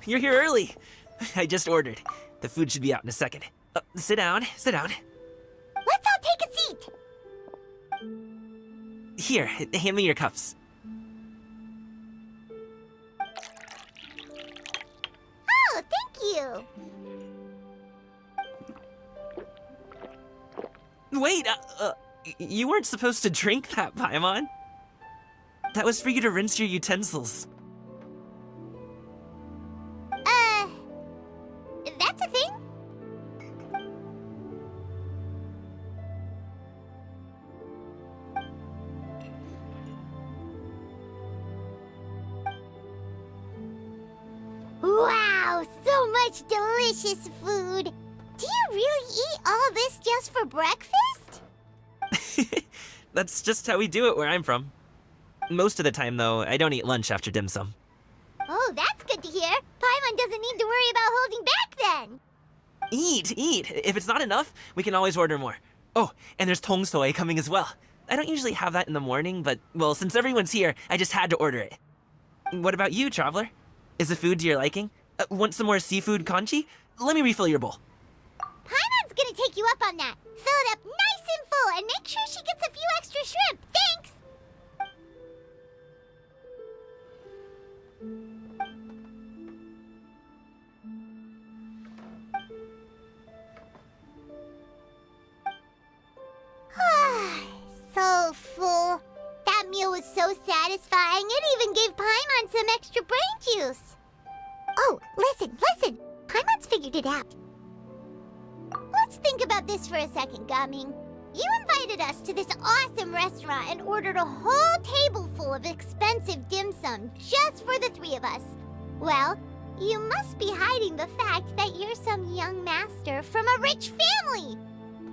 you're here early. I just ordered. The food should be out in a second. Sit down, sit down. Let's all take a seat. Here, hand me your cups. Oh, thank you. Wait, you weren't supposed to drink that, Paimon. That was for you to rinse your utensils. That's a thing? Wow, so much delicious food. Do you really eat all this just for breakfast? That's just how we do it where I'm from. Most of the time, though, I don't eat lunch after dim sum. Oh, that's good to hear. Paimon doesn't need to worry about holding back then. Eat! If it's not enough, we can always order more. Oh, and there's tong soy coming as well. I don't usually have that in the morning, but, well, since everyone's here, I just had to order it. What about you, Traveler? Is the food to your liking? Want some more seafood congee? Let me refill your bowl. Paimon's gonna take you up on that. Fill it up nice and full and make sure she gets a few extra shrimp. Thanks! So full. That meal was so satisfying, it even gave Paimon some extra brain juice. Oh, listen. Paimon's figured it out. Let's think about this for a second, Gaming. You invited us to this awesome restaurant and ordered a whole table full of expensive dim sum just for the three of us. Well, you must be hiding the fact that you're some young master from a rich family.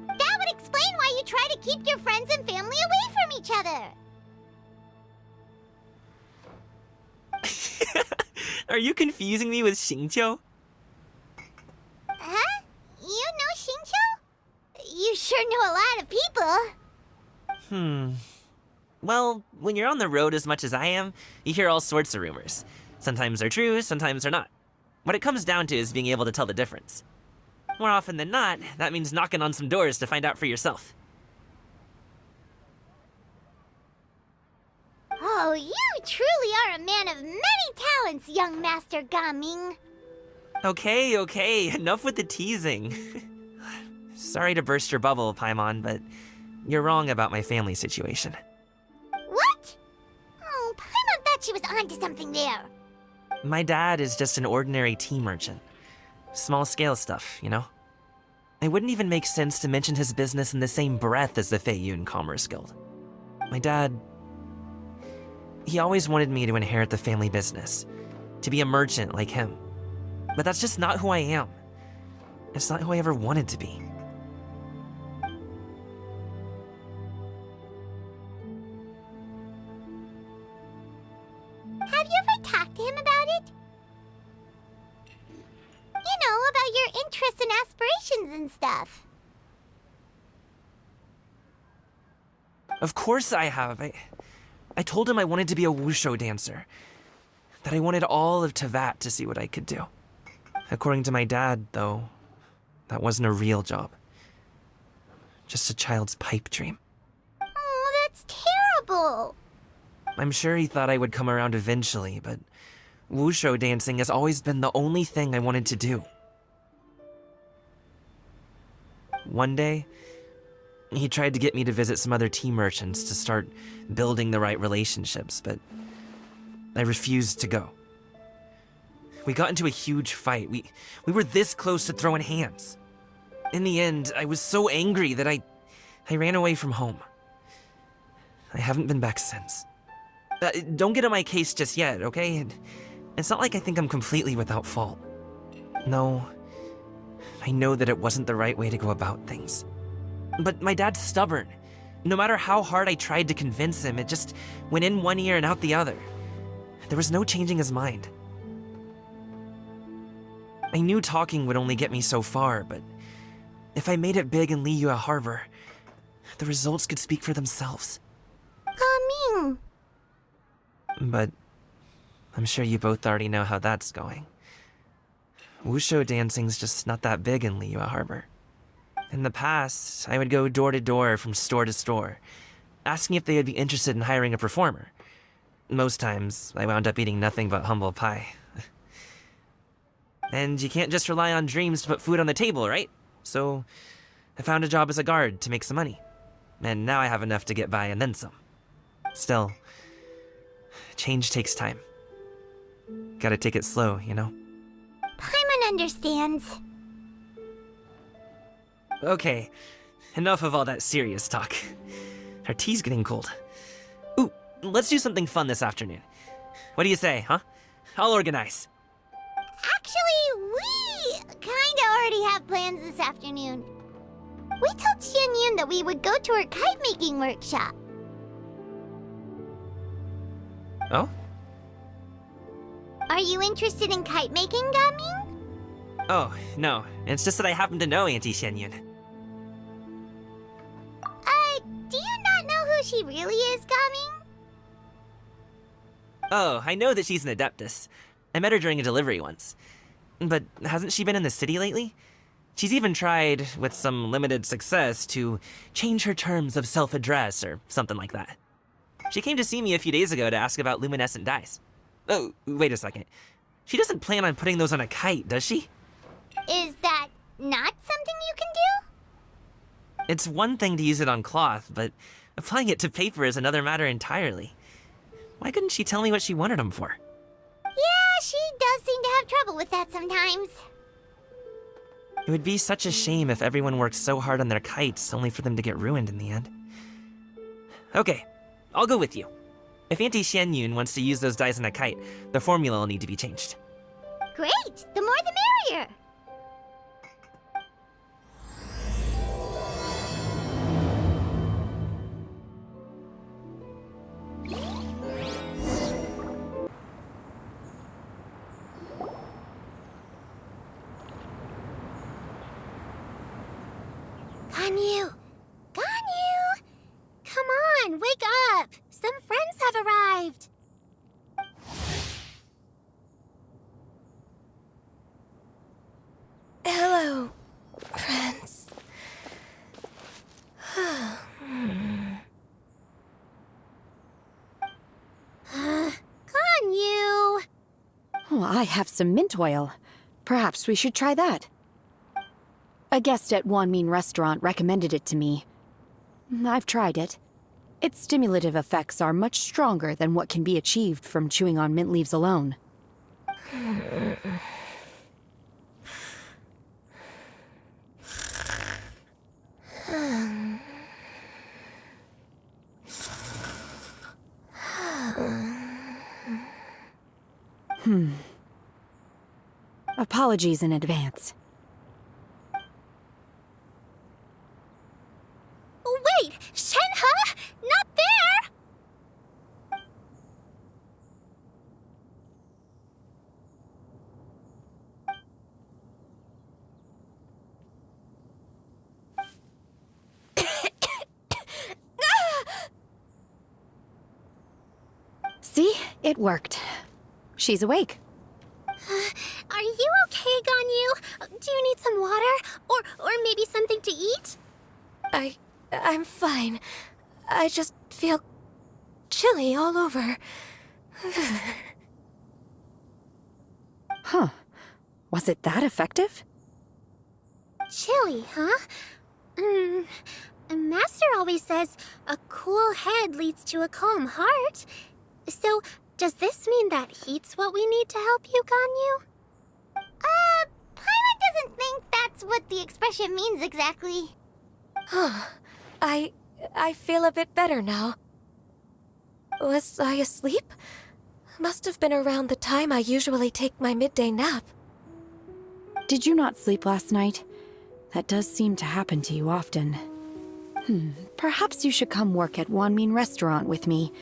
That would explain why you try to keep your friends and family away from each other. Are you confusing me with Xingqiu? Huh? You know Xingqiu? You sure know a lot of people. Well, when you're on the road as much as I am, you hear all sorts of rumors. Sometimes they're true, sometimes they're not. What it comes down to is being able to tell the difference. More often than not, that means knocking on some doors to find out for yourself. Oh, you truly are a man of many talents, young Master Gaming. Okay, enough with the teasing. Sorry to burst your bubble, Paimon, but you're wrong about my family situation. What? Oh, Paimon thought she was onto something there. My dad is just an ordinary tea merchant. Small-scale stuff, you know? It wouldn't even make sense to mention his business in the same breath as the Feiyun Commerce Guild. My dad... he always wanted me to inherit the family business, to be a merchant like him. But that's just not who I am. It's not who I ever wanted to be. Have you ever talked to him about it? You know, about your interests and aspirations and stuff. Of course I have. I told him I wanted to be a wushu dancer. That I wanted all of Teyvat to see what I could do. According to my dad, though, that wasn't a real job. Just a child's pipe dream. Oh, that's terrible. I'm sure he thought I would come around eventually, but wushu dancing has always been the only thing I wanted to do. One day, he tried to get me to visit some other tea merchants to start building the right relationships, but I refused to go. We got into a huge fight. We were this close to throwing hands. In the end, I was so angry that I ran away from home. I haven't been back since. Don't get on my case just yet, okay? It's not like I think I'm completely without fault. No, I know that it wasn't the right way to go about things. But my dad's stubborn. No matter how hard I tried to convince him, it just went in one ear and out the other. There was no changing his mind. I knew talking would only get me so far, but if I made it big in Liyue Harbor, the results could speak for themselves. Gaming. But I'm sure you both already know how that's going. Wushu dancing's just not that big in Liyue Harbor. In the past, I would go door to door from store to store, asking if they would be interested in hiring a performer. Most times, I wound up eating nothing but humble pie. And you can't just rely on dreams to put food on the table, right? So, I found a job as a guard to make some money. And now I have enough to get by and then some. Still, change takes time. Gotta take it slow, you know? Paimon understands. Okay, enough of all that serious talk. Our tea's getting cold. Ooh, let's do something fun this afternoon. What do you say, huh? I'll organize. Actually, we kinda already have plans this afternoon. We told Xianyun that we would go to her kite-making workshop. Oh? Are you interested in kite-making, Gaming? Oh, no. It's just that I happen to know Auntie Xianyun. Do you not know who she really is, Gaming? Oh, I know that she's an Adeptus. I met her during a delivery once. But hasn't she been in the city lately? She's even tried, with some limited success, to change her terms of self-address or something like that. She came to see me a few days ago to ask about luminescent dyes. Oh, wait a second. She doesn't plan on putting those on a kite, does she? Is that not something you can do? It's one thing to use it on cloth, but applying it to paper is another matter entirely. Why couldn't she tell me what she wanted them for? Yeah, she does seem to have trouble with that sometimes. It would be such a shame if everyone worked so hard on their kites only for them to get ruined in the end. Okay, I'll go with you. If Auntie Xianyun wants to use those dyes on a kite, the formula will need to be changed. Great! The more the merrier! Ganyu! Ganyu! Come on, wake up! Some friends have arrived! Hello, friends. Ganyu! Oh, I have some mint oil. Perhaps we should try that. A guest at Wanmin Restaurant recommended it to me. I've tried it. Its stimulative effects are much stronger than what can be achieved from chewing on mint leaves alone. Apologies in advance. Wait! Shenhe? Not there! See? It worked. She's awake. Are you okay, Ganyu? Do you need some water? Or maybe something to eat? I'm fine. I just feel chilly all over. Huh. Was it that effective? Chilly, huh? Master always says a cool head leads to a calm heart. So, does this mean that heat's what we need to help you, Ganyu? Paimon doesn't think that's what the expression means exactly. I feel a bit better now. Was I asleep? Must have been around the time I usually take my midday nap. Did you not sleep last night? That does seem to happen to you often. Perhaps you should come work at Wanmin Restaurant with me.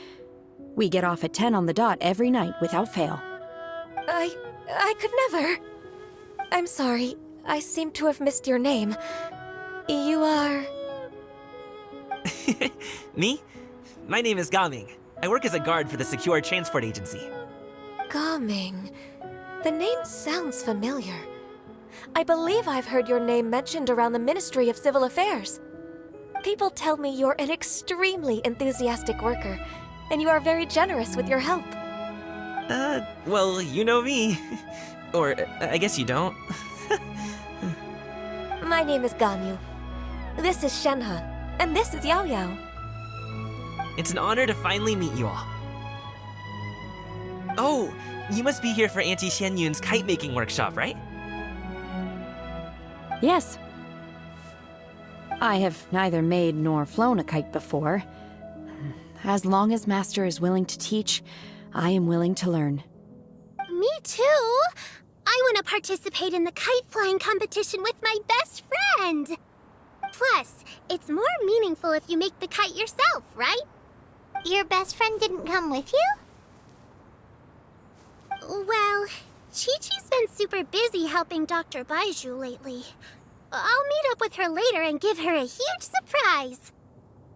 We get off at 10 on the dot every night without fail. I could never. I'm sorry. I seem to have missed your name. You are... Me? My name is Gaming. I work as a guard for the Secure Transport Agency. Gaming. The name sounds familiar. I believe I've heard your name mentioned around the Ministry of Civil Affairs. People tell me you're an extremely enthusiastic worker, and you are very generous with your help. Well, you know me. Or, I guess you don't. My name is Ganyu. This is Shenhe, and this is Yao Yao. It's an honor to finally meet you all. Oh, you must be here for Auntie Xianyun's kite-making workshop, right? Yes. I have neither made nor flown a kite before. As long as Master is willing to teach, I am willing to learn. Me too. I want to participate in the kite flying competition with my best friend. Plus, it's more meaningful if you make the kite yourself, right? Your best friend didn't come with you? Well, Chi-Chi's been super busy helping Dr. Baiju lately. I'll meet up with her later and give her a huge surprise.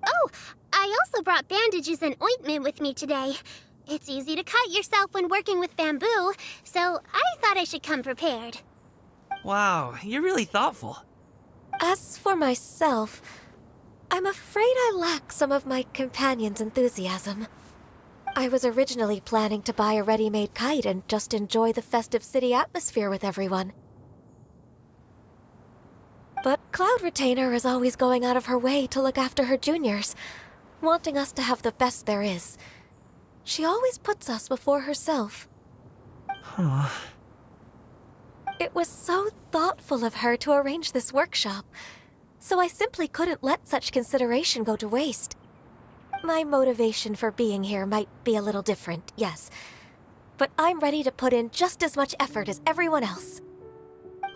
Oh, I also brought bandages and ointment with me today. It's easy to cut yourself when working with bamboo, so I thought I should come prepared. Wow, you're really thoughtful. As for myself, I'm afraid I lack some of my companion's enthusiasm. I was originally planning to buy a ready-made kite and just enjoy the festive city atmosphere with everyone. But Cloud Retainer is always going out of her way to look after her juniors, wanting us to have the best there is. She always puts us before herself. Huh. It was so thoughtful of her to arrange this workshop, so I simply couldn't let such consideration go to waste. My motivation for being here might be a little different, yes, but I'm ready to put in just as much effort as everyone else.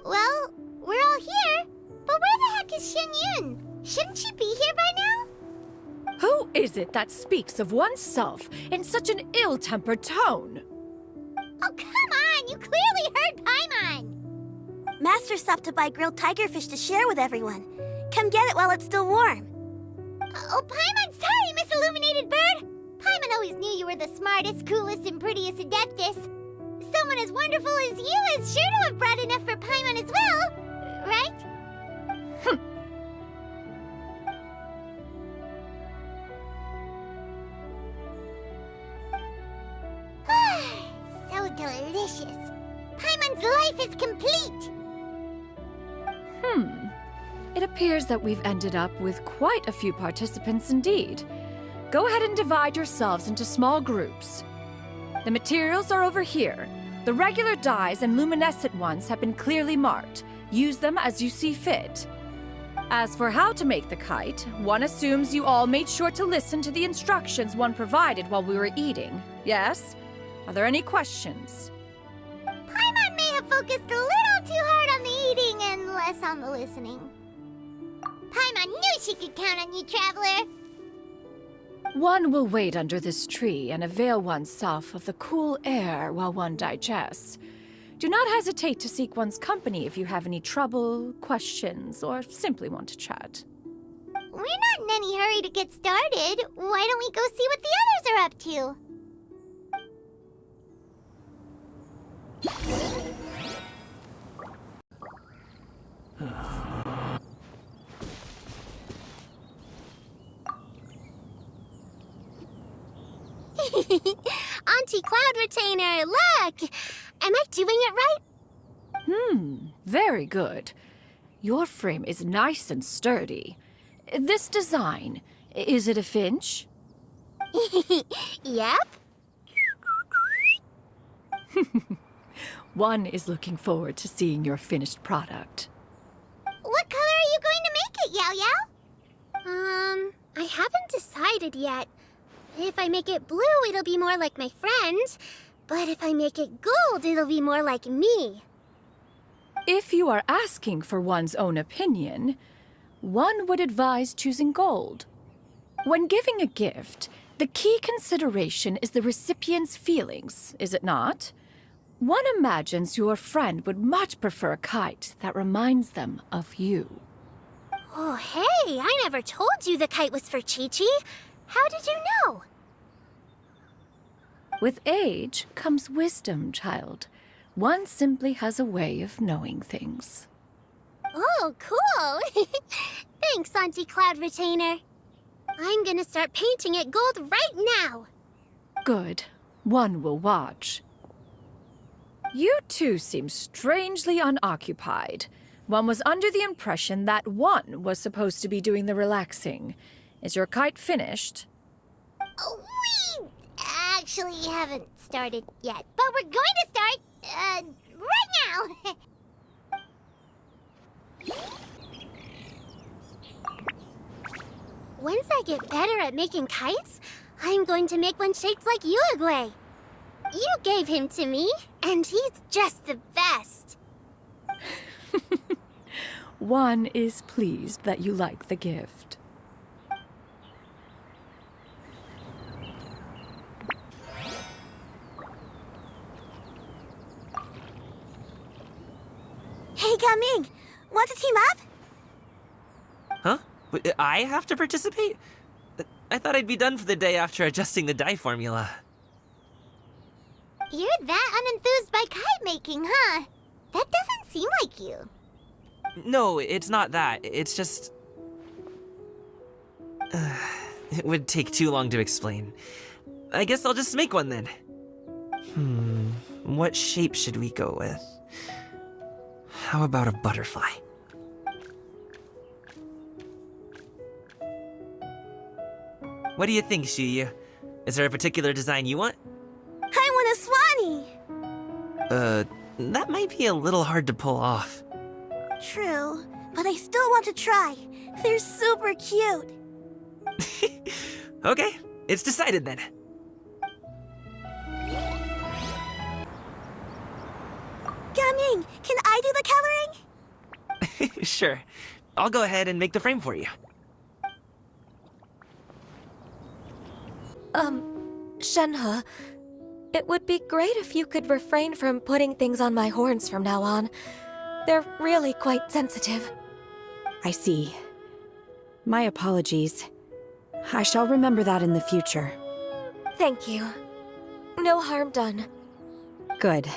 Well, we're all here, but where the heck is Xianyun? Shouldn't she be here by now? Who is it that speaks of oneself in such an ill-tempered tone? Oh, come on! You clearly heard Paimon! Master stopped to buy grilled tigerfish to share with everyone. Come get it while it's still warm. Oh, Paimon, sorry, Miss Illuminated Bird! Paimon always knew you were the smartest, coolest, and prettiest Adeptus. Someone as wonderful as you is sure to have brought enough for Paimon as well, right? So delicious. Paimon's life is complete. It appears that we've ended up with quite a few participants indeed. Go ahead and divide yourselves into small groups. The materials are over here. The regular dyes and luminescent ones have been clearly marked. Use them as you see fit. As for how to make the kite, one assumes you all made sure to listen to the instructions one provided while we were eating. Yes? Are there any questions? Paimon may have focused a little too hard on the eating and less on the listening. Paimon knew she could count on you, Traveler. One will wait under this tree and avail oneself of the cool air while one digests. Do not hesitate to seek one's company if you have any trouble, questions, or simply want to chat. We're not in any hurry to get started. Why don't we go see what the others are up to? Auntie Cloud Retainer, look! Am I doing it right? Very good. Your frame is nice and sturdy. This design, is it a finch? Yep. One is looking forward to seeing your finished product. What color are you going to make it, Yao Yao? I haven't decided yet. If I make it blue, it'll be more like my friend. But if I make it gold, it'll be more like me. If you are asking for one's own opinion, one would advise choosing gold. When giving a gift, the key consideration is the recipient's feelings, is it not? One imagines your friend would much prefer a kite that reminds them of you. Oh, hey, I never told you the kite was for Chi-Chi. How did you know? With age comes wisdom, child. One simply has a way of knowing things. Oh, cool! Thanks, Auntie Cloud Retainer. I'm gonna start painting it gold right now. Good. One will watch. You two seem strangely unoccupied. One was under the impression that one was supposed to be doing the relaxing. Is your kite finished? We actually haven't started yet, but we're going to start, right now. Once I get better at making kites, I'm going to make one shaped like Uruguay. You gave him to me, and he's just the best. One is pleased that you like the gift. Hey, Gaming, want to team up? Huh? I have to participate? I thought I'd be done for the day after adjusting the dye formula. You're that unenthused by kite making, huh? That doesn't seem like you. No, it's not that. It's just... it would take too long to explain. I guess I'll just make one then. What shape should we go with? How about a butterfly? What do you think, Shuyu? Is there a particular design you want? I want a swanee. That might be a little hard to pull off. True, but I still want to try. They're super cute. Okay, it's decided then. Gaming, can I do the coloring? Sure. I'll go ahead and make the frame for you. Shenhe, it would be great if you could refrain from putting things on my horns from now on. They're really quite sensitive. I see. My apologies. I shall remember that in the future. Thank you. No harm done. Good.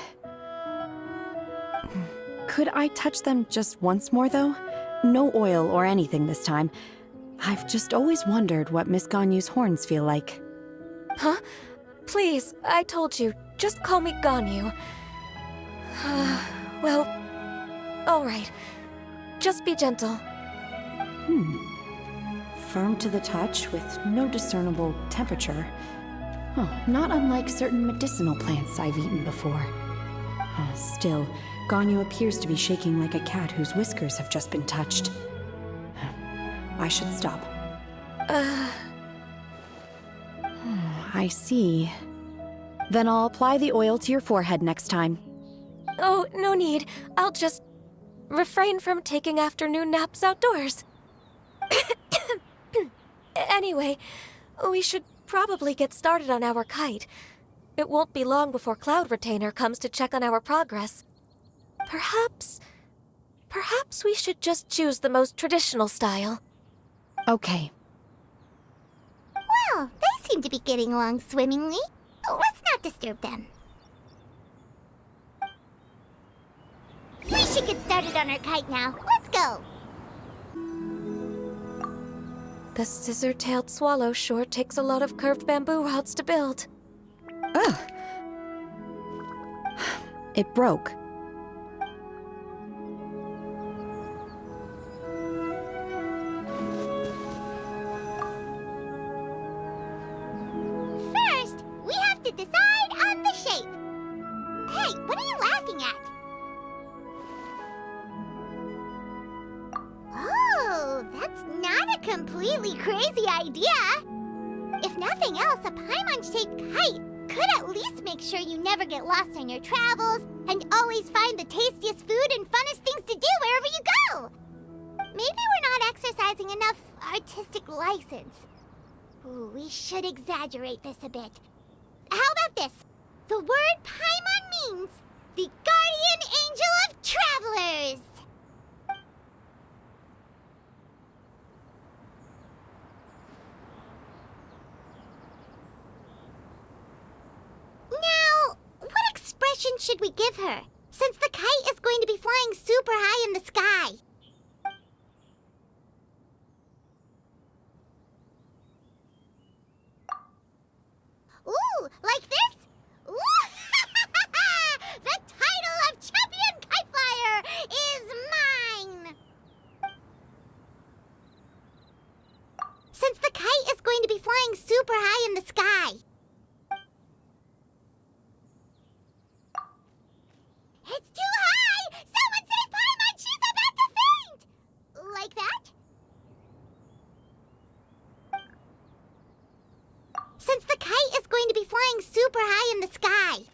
Could I touch them just once more, though? No oil or anything this time. I've just always wondered what Miss Ganyu's horns feel like. Huh? Please, I told you, just call me Ganyu. Well, all right. Just be gentle. Firm to the touch with no discernible temperature. Oh, not unlike certain medicinal plants I've eaten before. Still, Ganyu appears to be shaking like a cat whose whiskers have just been touched. I should stop. I see. Then I'll apply the oil to your forehead next time. Oh, no need. I'll just refrain from taking afternoon naps outdoors. Anyway, we should probably get started on our kite. It won't be long before Cloud Retainer comes to check on our progress. Perhaps we should just choose the most traditional style. Okay. Well, they seem to be getting along swimmingly. Let's not disturb them. We should get started on our kite now. Let's go. The scissor-tailed swallow sure takes a lot of curved bamboo rods to build. Ugh. It broke. First, we have to decide on the shape. Hey, what are you laughing at? Oh, that's not a completely crazy idea. If nothing else, a Paimon-shaped kite could at least make sure you never get lost on your travels and always find the tastiest food and funnest things to do wherever you go. Maybe we're not exercising enough artistic license. Ooh, we should exaggerate this a bit. How about this? The word Paimon means the guardian angel of travelers. Now, what expression mission should we give her, since the kite is going to be flying super high in the sky? Ooh, like this? Ooh! The title of Champion Kite Flyer is mine! Since the kite is going to be flying super high in the sky. It's too high! Someone save Paimon! She's about to faint! Like that? Since the kite is going to be flying super high in the sky.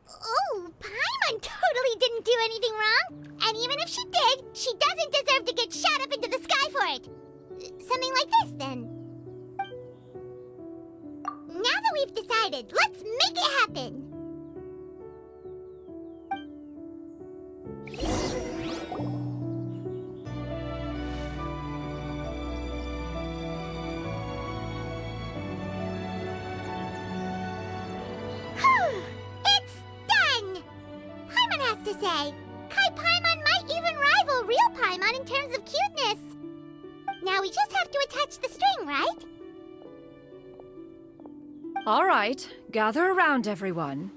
Oh, Paimon totally didn't do anything wrong. And even if she did, she doesn't deserve to get shot up into the sky for it. Something like this, then. Now that we've decided, let's make it happen. It's done! Paimon has to say, Kite Paimon might even rival real Paimon in terms of cuteness. Now we just have to attach the string, right? All right, gather around, everyone.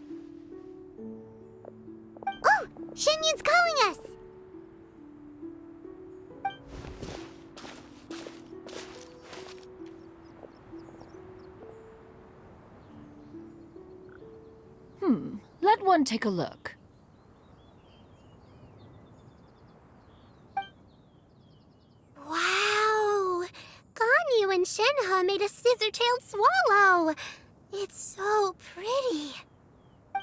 Oh, Shenyun's calling us! Let one take a look. Wow! Ganyu and Shenhe made a scissor-tailed swallow! It's so pretty.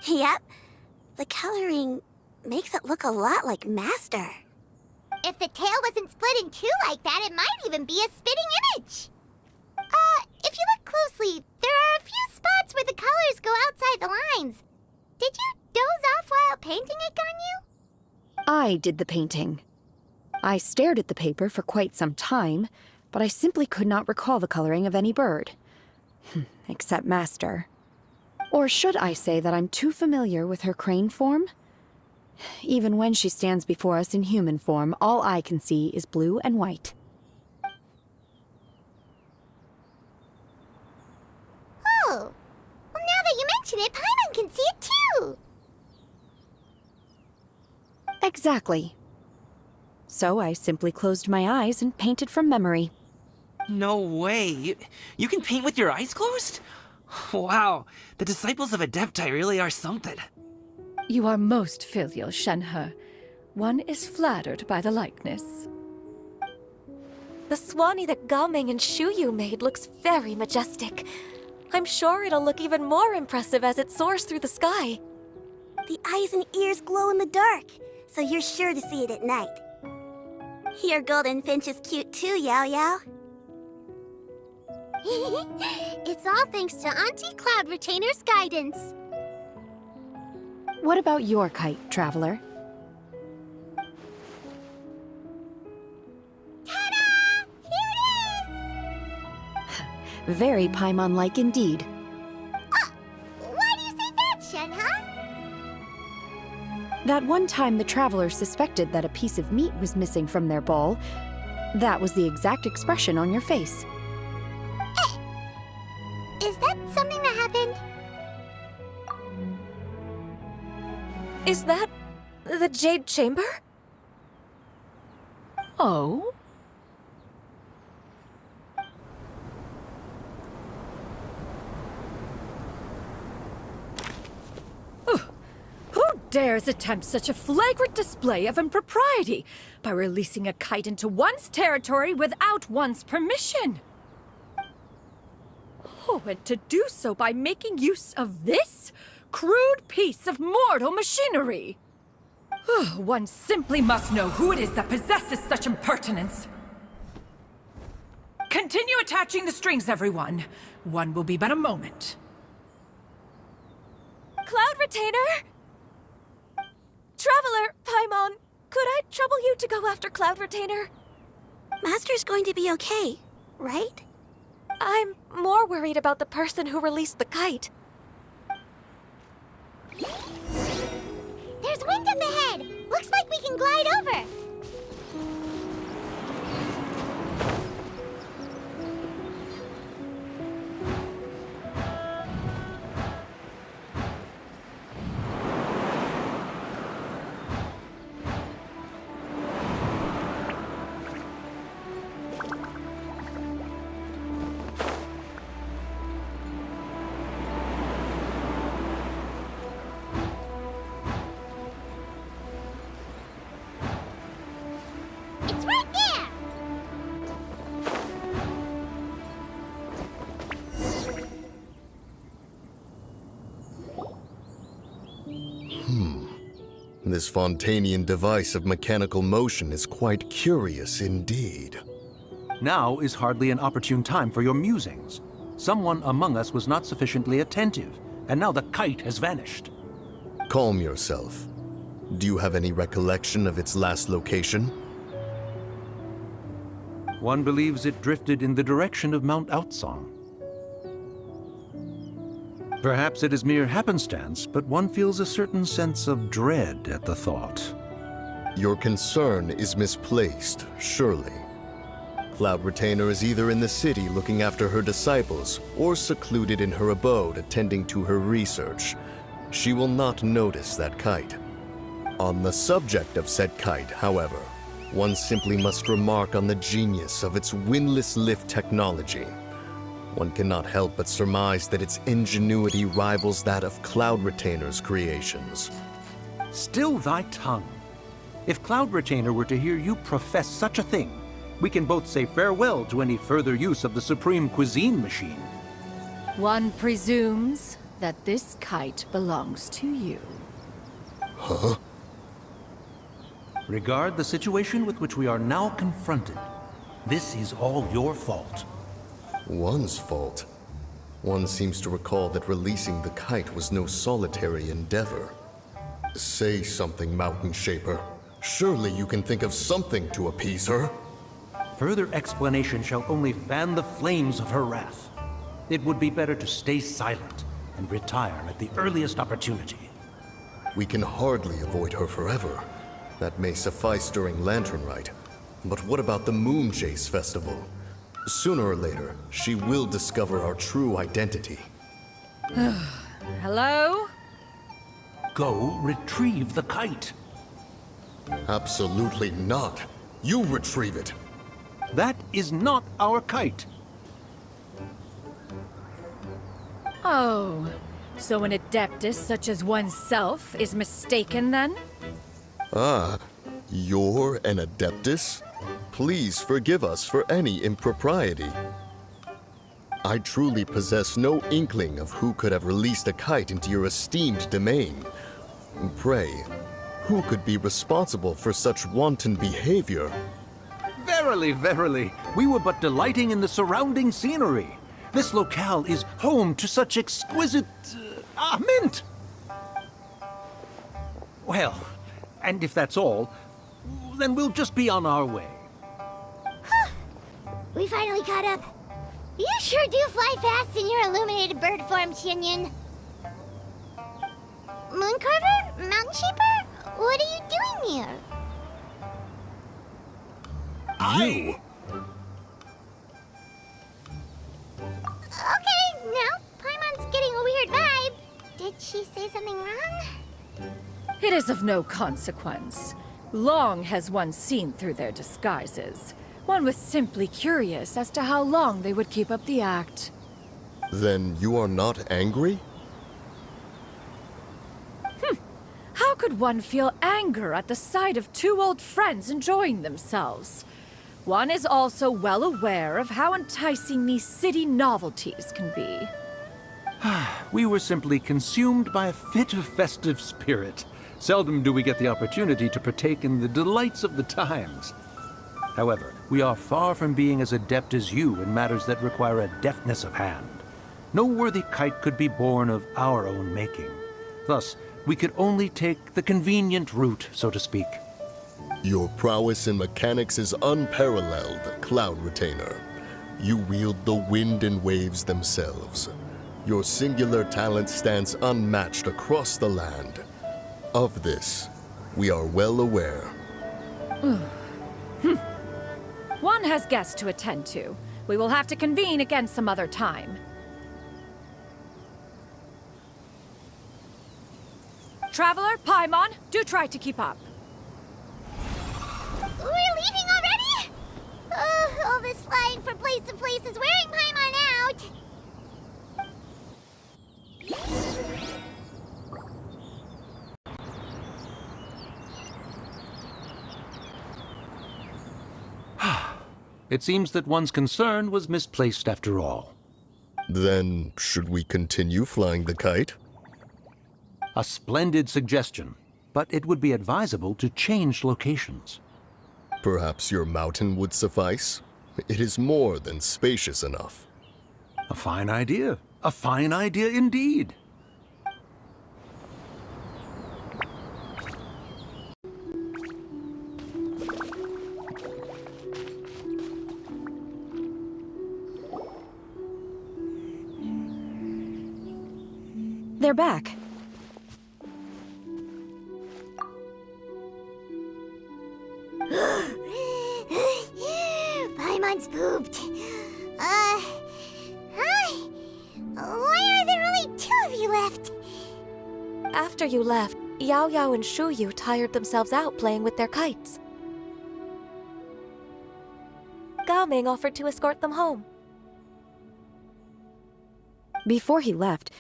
Yep. The coloring makes it look a lot like Master. If the tail wasn't split in two like that, it might even be a spitting image. If you look closely, there are a few spots where the colors go outside the lines. Did you doze off while painting it, Ganyu? I did the painting. I stared at the paper for quite some time, but I simply could not recall the coloring of any bird. Except Master. Or should I say that I'm too familiar with her crane form? Even when she stands before us in human form, all I can see is blue and white. Oh, well, now that you mention it, Paimon can see it too. Exactly. So I simply closed my eyes and painted from memory. No way. You can paint with your eyes closed? Wow, the disciples of Adepti really are something. You are most filial, Shenhe. One is flattered by the likeness. The Swanee that Gaming and Shuyu made looks very majestic. I'm sure it'll look even more impressive as it soars through the sky. The eyes and ears glow in the dark, so you're sure to see it at night. Your golden finch is cute too, Yao Yao. It's all thanks to Auntie Cloud Retainer's guidance. What about your kite, Traveler? Ta-da! Here it is! Very Paimon-like indeed. Why do you say that, Shenhe? That one time the Traveler suspected that a piece of meat was missing from their bowl, that was the exact expression on your face. Is that something that happened? Is that the Jade Chamber? Oh? Who dares attempt such a flagrant display of impropriety by releasing a kite into one's territory without one's permission? Oh, and to do so by making use of this crude piece of mortal machinery. One simply must know who it is that possesses such impertinence. Continue attaching the strings, everyone. One will be but a moment. Cloud Retainer? Traveler, Paimon, could I trouble you to go after Cloud Retainer? Master's going to be okay, right? I'm more worried about the person who released the kite. There's wind up ahead! Looks like we can glide over! It's right there! This Fontanian device of mechanical motion is quite curious indeed. Now is hardly an opportune time for your musings. Someone among us was not sufficiently attentive, and now the kite has vanished. Calm yourself. Do you have any recollection of its last location? One believes it drifted in the direction of Mount Outsong. Perhaps it is mere happenstance, but one feels a certain sense of dread at the thought. Your concern is misplaced, surely. Cloud Retainer is either in the city looking after her disciples, or secluded in her abode attending to her research. She will not notice that kite. On the subject of said kite, however, one simply must remark on the genius of its windless lift technology. One cannot help but surmise that its ingenuity rivals that of Cloud Retainer's creations. Still thy tongue. If Cloud Retainer were to hear you profess such a thing, we can both say farewell to any further use of the Supreme Cuisine Machine. One presumes that this kite belongs to you. Huh? Regard the situation with which we are now confronted. This is all your fault. One's fault. One seems to recall that releasing the kite was no solitary endeavor. Say something, Mountain Shaper. Surely you can think of something to appease her. Further explanation shall only fan the flames of her wrath. It would be better to stay silent and retire at the earliest opportunity. We can hardly avoid her forever. That may suffice during Lantern Rite. But what about the Moon Chase Festival? Sooner or later, she will discover our true identity. Hello? Go retrieve the kite. Absolutely not. You retrieve it. That is not our kite. Oh, so an adeptus such as oneself is mistaken then? Ah, you're an Adeptus? Please forgive us for any impropriety. I truly possess no inkling of who could have released a kite into your esteemed domain. Pray, who could be responsible for such wanton behavior? Verily, verily, we were but delighting in the surrounding scenery. This locale is home to such exquisite... mint! Well, and if that's all, then we'll just be on our way. We finally caught up. You sure do fly fast in your illuminated bird form, Shinyan. Mooncarver? Mountain Shaper? What are you doing here? You? Okay, now Paimon's getting a weird vibe. Did she say something wrong? It is of no consequence. Long has one seen through their disguises. One was simply curious as to how long they would keep up the act. Then you are not angry? How could one feel anger at the sight of two old friends enjoying themselves? One is also well aware of how enticing these city novelties can be. We were simply consumed by a fit of festive spirit. Seldom do we get the opportunity to partake in the delights of the times. However, we are far from being as adept as you in matters that require a deftness of hand. No worthy kite could be born of our own making. Thus, we could only take the convenient route, so to speak. Your prowess in mechanics is unparalleled, Cloud Retainer. You wield the wind and waves themselves. Your singular talent stands unmatched across the land. Of this, we are well aware. One has guests to attend to. We will have to convene again some other time. Traveler, Paimon, do try to keep up. We're leaving already? All this flying from place to place is wearing Paimon out. It seems that one's concern was misplaced after all. Then, should we continue flying the kite? A splendid suggestion, but it would be advisable to change locations. Perhaps your mountain would suffice? It is more than spacious enough. A fine idea. A fine idea indeed. They're back. Paimon's pooped. Hi. Why are there only 2 of you left? After you left, Yao Yao and Shu Yu tired themselves out playing with their kites. Gao Ming offered to escort them home. Before he left,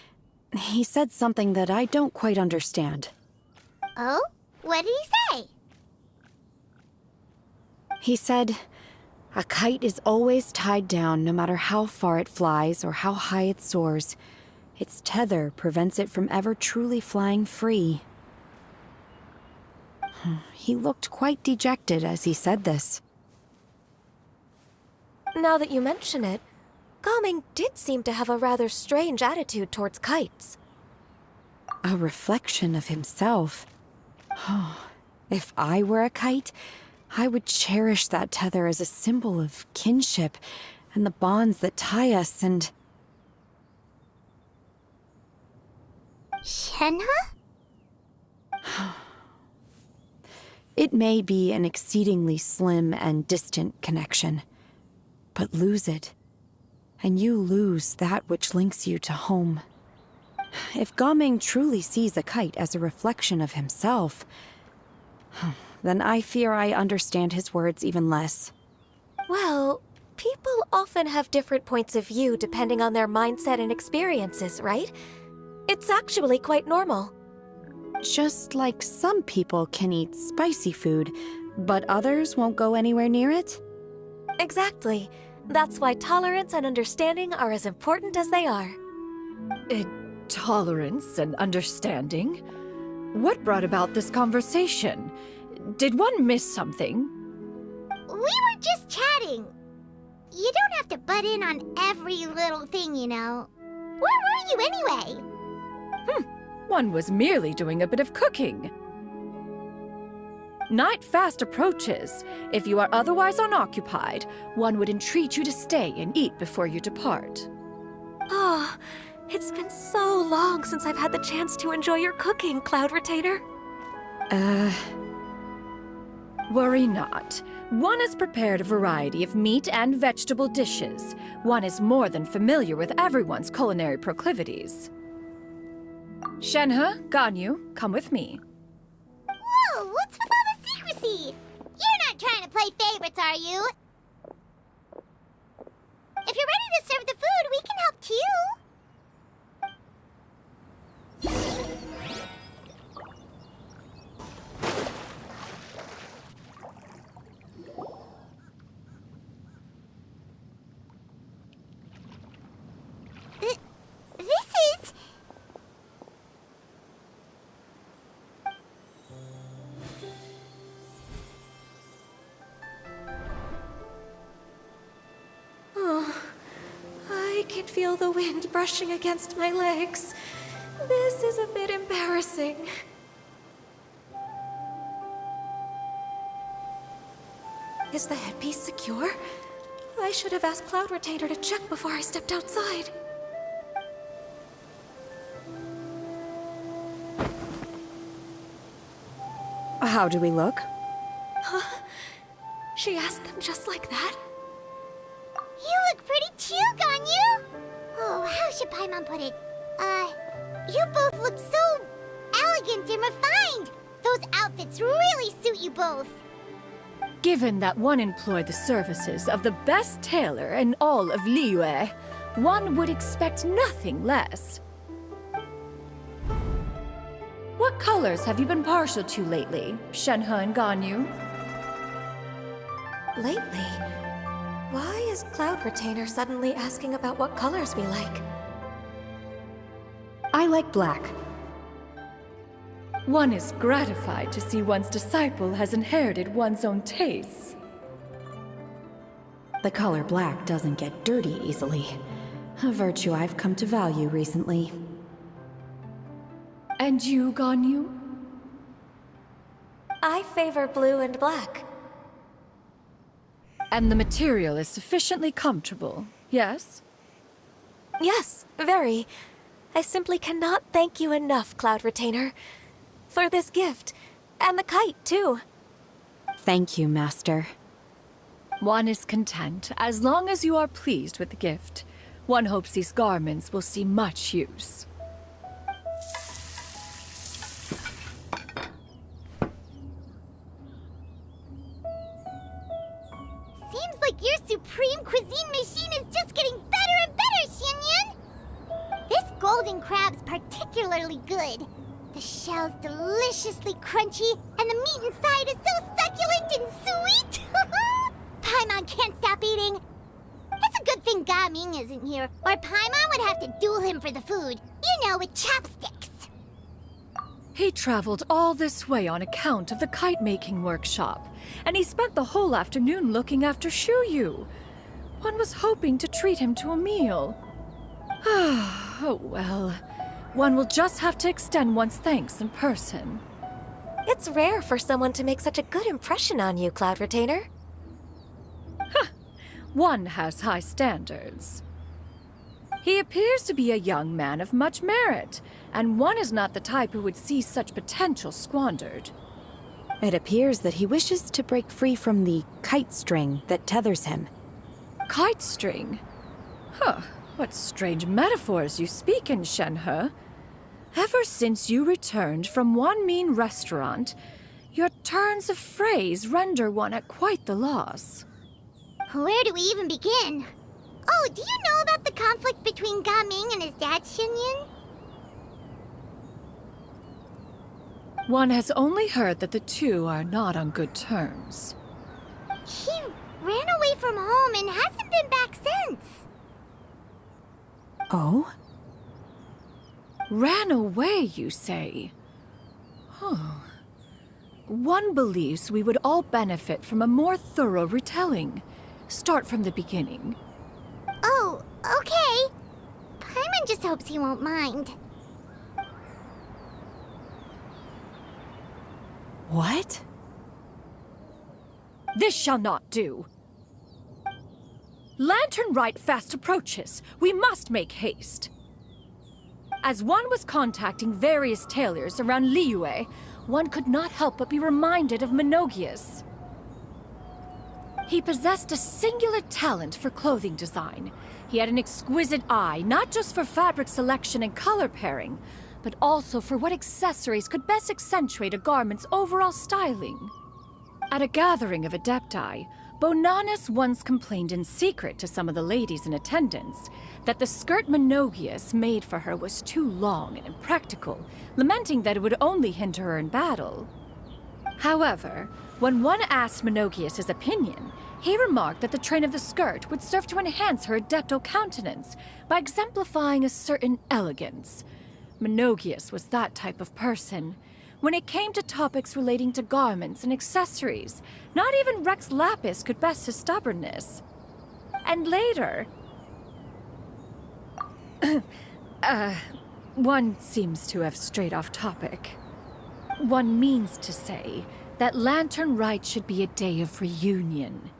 he said something that I don't quite understand. Oh? What did he say? He said, a kite is always tied down no matter how far it flies or how high it soars. Its tether prevents it from ever truly flying free. He looked quite dejected as he said this. Now that you mention it, Gao Ming did seem to have a rather strange attitude towards kites. A reflection of himself. If I were a kite, I would cherish that tether as a symbol of kinship and the bonds that tie us and... Shenhe? It may be an exceedingly slim and distant connection, but lose it, and you lose that which links you to home. If Gao Ming truly sees a kite as a reflection of himself, then I fear I understand his words even less. Well, people often have different points of view depending on their mindset and experiences, right? It's actually quite normal. Just like some people can eat spicy food, but others won't go anywhere near it? Exactly. That's why tolerance and understanding are as important as they are. Tolerance and understanding? What brought about this conversation? Did one miss something? We were just chatting. You don't have to butt in on every little thing, you know. Where were you anyway? One was merely doing a bit of cooking. Night fast approaches. If you are otherwise unoccupied, one would entreat you to stay and eat before you depart. Oh, it's been so long since I've had the chance to enjoy your cooking, Cloud Retainer. Worry not. One has prepared a variety of meat and vegetable dishes. One is more than familiar with everyone's culinary proclivities. Shenhe, Ganyu, come with me. Whoa, what's with all the secrecy? You're not trying to play favorites, are you? If you're ready to serve the food, we can help too. This is... Oh, I can feel the wind brushing against my legs. This is a bit embarrassing. Is the headpiece secure? I should have asked Cloud Retainer to check before I stepped outside. How do we look? She asked them just like that? You look pretty too, Ganyu! Oh, how should Paimon put it? You both look so elegant and refined! Those outfits really suit you both. Given that one employed the services of the best tailor in all of Liyue, one would expect nothing less. What colors have you been partial to lately, Shenhe and Ganyu? Lately? Why is Cloud Retainer suddenly asking about what colors we like? I like black. One is gratified to see one's disciple has inherited one's own tastes. The color black doesn't get dirty easily. A virtue I've come to value recently. And you, Ganyu? I favor blue and black. And the material is sufficiently comfortable, yes? Yes, very. I simply cannot thank you enough, Cloud Retainer. For this gift. And the kite, too. Thank you, Master. One is content, as long as you are pleased with the gift. One hopes these garments will see much use. Seems like your supreme cuisine machine is just getting better and better, Xianyun! This golden crab's particularly good. The shell's deliciously crunchy, and the meat inside is so succulent and sweet! Paimon can't stop eating. It's a good thing Gaming isn't here, or Paimon would have to duel him for the food. You know, with chopsticks. He traveled all this way on account of the kite-making workshop, and he spent the whole afternoon looking after Shuyu. One was hoping to treat him to a meal. Oh well. One will just have to extend one's thanks in person. It's rare for someone to make such a good impression on you, Cloud Retainer. One has high standards. He appears to be a young man of much merit, and one is not the type who would see such potential squandered. It appears that he wishes to break free from the kite string that tethers him. Kite string? Huh, what strange metaphors you speak in, Shenhe. Ever since you returned from one mean restaurant, your turns of phrase render one at quite the loss. Where do we even begin? Oh, do you know about the conflict between Gaming and his dad, Xianyun? One has only heard that the two are not on good terms. He ran away from home and hasn't been back since. Oh? Ran away, you say? One believes we would all benefit from a more thorough retelling. Start from the beginning. Oh, okay. Paimon just hopes he won't mind. What? This shall not do. Lantern Rite fast approaches. We must make haste. As one was contacting various tailors around Liyue, one could not help but be reminded of Menogias. He possessed a singular talent for clothing design. He had an exquisite eye, not just for fabric selection and color pairing, but also for what accessories could best accentuate a garment's overall styling. At a gathering of Adepti, Bonanis once complained in secret to some of the ladies in attendance that the skirt Menogias made for her was too long and impractical, lamenting that it would only hinder her in battle. However, when one asked Menogias his opinion, he remarked that the train of the skirt would serve to enhance her adeptal countenance by exemplifying a certain elegance. Menogias was that type of person. When it came to topics relating to garments and accessories, not even Rex Lapis could best his stubbornness. And later... one seems to have strayed off topic. One means to say that Lantern Rite should be a day of reunion.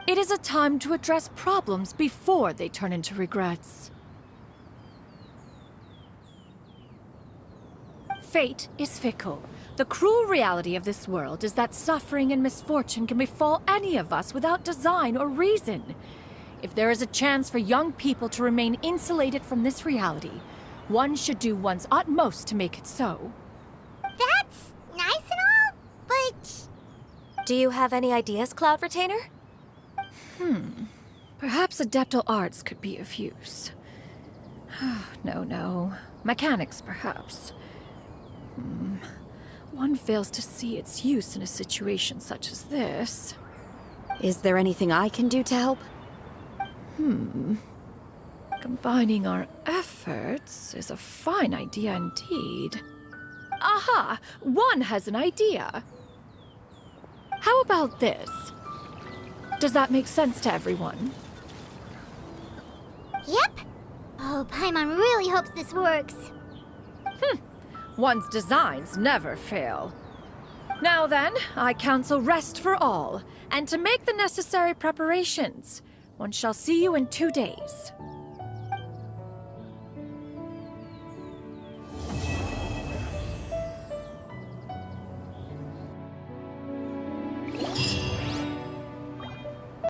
It is a time to address problems before they turn into regrets. Fate is fickle. The cruel reality of this world is that suffering and misfortune can befall any of us without design or reason. If there is a chance for young people to remain insulated from this reality, one should do one's utmost to make it so. That's nice and all, but... Do you have any ideas, Cloud Retainer? Perhaps adeptal arts could be of use. No. Mechanics, perhaps. One fails to see its use in a situation such as this. Is there anything I can do to help? Combining our efforts is a fine idea indeed. Aha! One has an idea. How about this? Does that make sense to everyone? Yep. Oh, Paimon really hopes this works. One's designs never fail. Now then, I counsel rest for all, and to make the necessary preparations. One shall see you in 2 days.